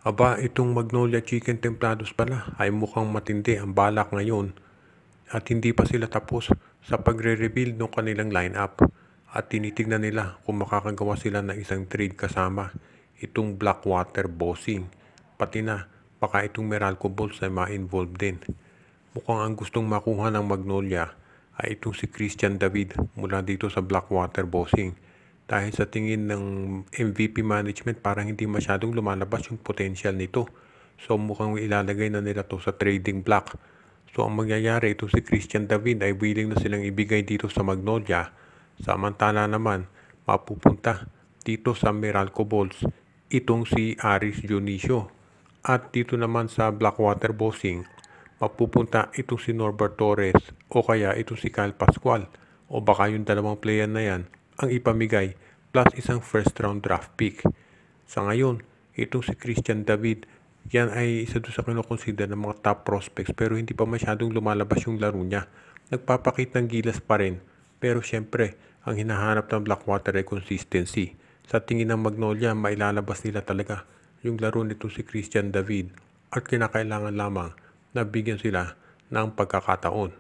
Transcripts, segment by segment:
Aba, itong Magnolia Chicken Templados pala ay mukhang matindi ang balak ngayon at hindi pa sila tapos sa pagre-reveal ng kanilang lineup at tinitignan nila kung makakagawa sila ng isang trade kasama itong Blackwater Bossing. Pati na baka itong Meralco Bulls ay ma-involve din. Mukhang ang gustong makuha ng Magnolia ay itong si Christian David mula dito sa Blackwater Bossing. Dahil sa tingin ng MVP management parang hindi masyadong lumalabas yung potential nito. So mukhang ilalagay na nila to sa trading block. So ang mangyayari ito si Christian David ay willing na silang ibigay dito sa Magnolia. Samantala naman mapupunta dito sa Meralco Bulls itong si Aris Dionisio. At dito naman sa Blackwater Bossing mapupunta itong si Norbert Torres o kaya itong si Kyle Pascual o baka yung dalawang player na yan ang ipamigay plus isang first round draft pick. Sa ngayon, itong si Christian David, yan ay isa doon sa kinukonsider ng mga top prospects pero hindi pa masyadong lumalabas yung laro niya. Nagpapakita ng gilas pa rin pero syempre ang hinahanap ng Blackwater ay consistency. Sa tingin ng Magnolia, mailalabas nila talaga yung laro nito si Christian David at kinakailangan lamang na bigyan sila ng pagkakataon.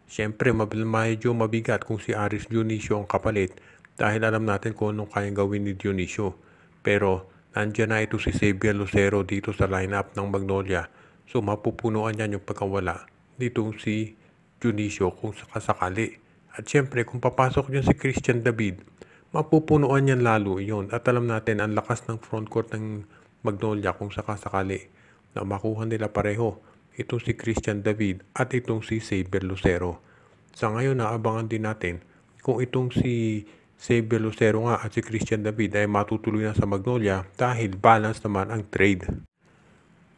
Syempre, medyo mabigat kung si Aris Dionisio ang kapalit dahil alam natin kung anong kayang gawin ni Dionisio. Pero nandiyan na ito si Xavier Lucero dito sa lineup ng Magnolia. So mapupunuan yan yung pagkawala dito si Dionisio kung sakasakali. At syempre kung papasok dyan si Christian David, mapupunuan yan lalo yon. At alam natin ang lakas ng frontcourt ng Magnolia kung sakasakali na makuha nila pareho. Itong si Christian David at itong si Xavier Lucero. Sa ngayon naabangan din natin kung itong si Xavier Lucero nga at si Christian David ay matutuloy na sa Magnolia dahil balance naman ang trade.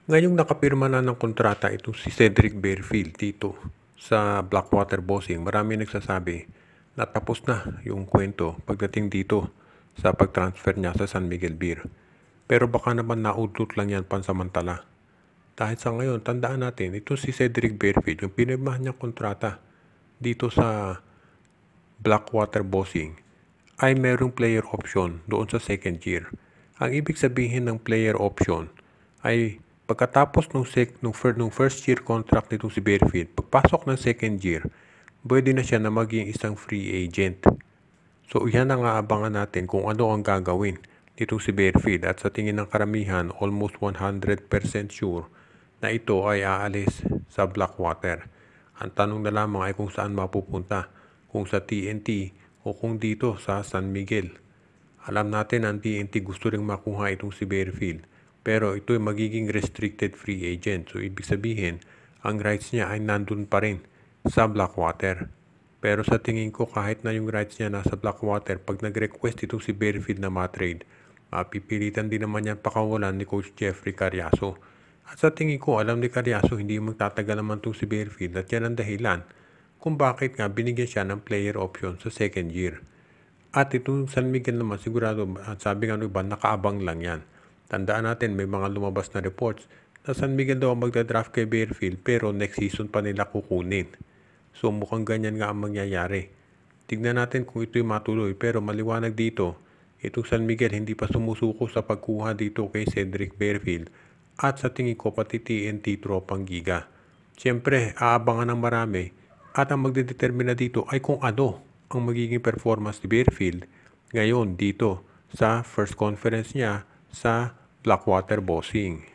Ngayong nakapirma na ng kontrata itong si Cedric Bearfield dito sa Blackwater Bossing, marami nagsasabi na tapos na yung kwento pagdating dito sa pagtransfer niya sa San Miguel Beer. Pero baka naman naudlot lang yan pansamantala. Dahil sa ngayon, tandaan natin, ito si Cedric Bearfield, yung pinirmahan niyang kontrata dito sa Blackwater Bossing, ay merong player option doon sa second year. Ang ibig sabihin ng player option ay pagkatapos nung first year contract nitong si Bearfield, pagpasok ng second year, pwede na siya na maging isang free agent. So yan ang aabangan natin kung ano ang gagawin nitong si Bearfield at sa tingin ng karamihan, almost 100% sure na ito ay aalis sa Blackwater. Ang tanong na lamang ay kung saan mapupunta, kung sa TNT o kung dito sa San Miguel. Alam natin ang TNT gusto ring makuha itong si Bearfield pero ito ay magiging restricted free agent. So ibig sabihin ang rights niya ay nandun pa rin sa Blackwater. Pero sa tingin ko kahit na yung rights niya nasa Blackwater, pag nag-request itong si Bearfield na ma-trade, mapipilitan din naman yan pakawalan ni Coach Jeffrey Cariaso. At sa tingin ko alam ni Cariaso hindi magtatagal naman itong si Bearfield at yan ang dahilan kung bakit nga binigyan siya ng player option sa second year. At itong San Miguel naman sigurado at sabi nga ng iba nakaabang lang yan. Tandaan natin may mga lumabas na reports na San Miguel daw magda-draft kay Bearfield pero next season pa nila kukunin. So mukhang ganyan nga ang mangyayari. Tignan natin kung ito'y matuloy pero maliwanag dito, itong San Miguel hindi pa sumusuko sa pagkuha dito kay Cedric Bearfield at sa tingin ko pati TNT tropang giga. Siyempre aabangan ng marami at ang magdedetermina dito ay kung ano ang magiging performance ni Bearfield ngayon dito sa first conference niya sa Blackwater Bossing.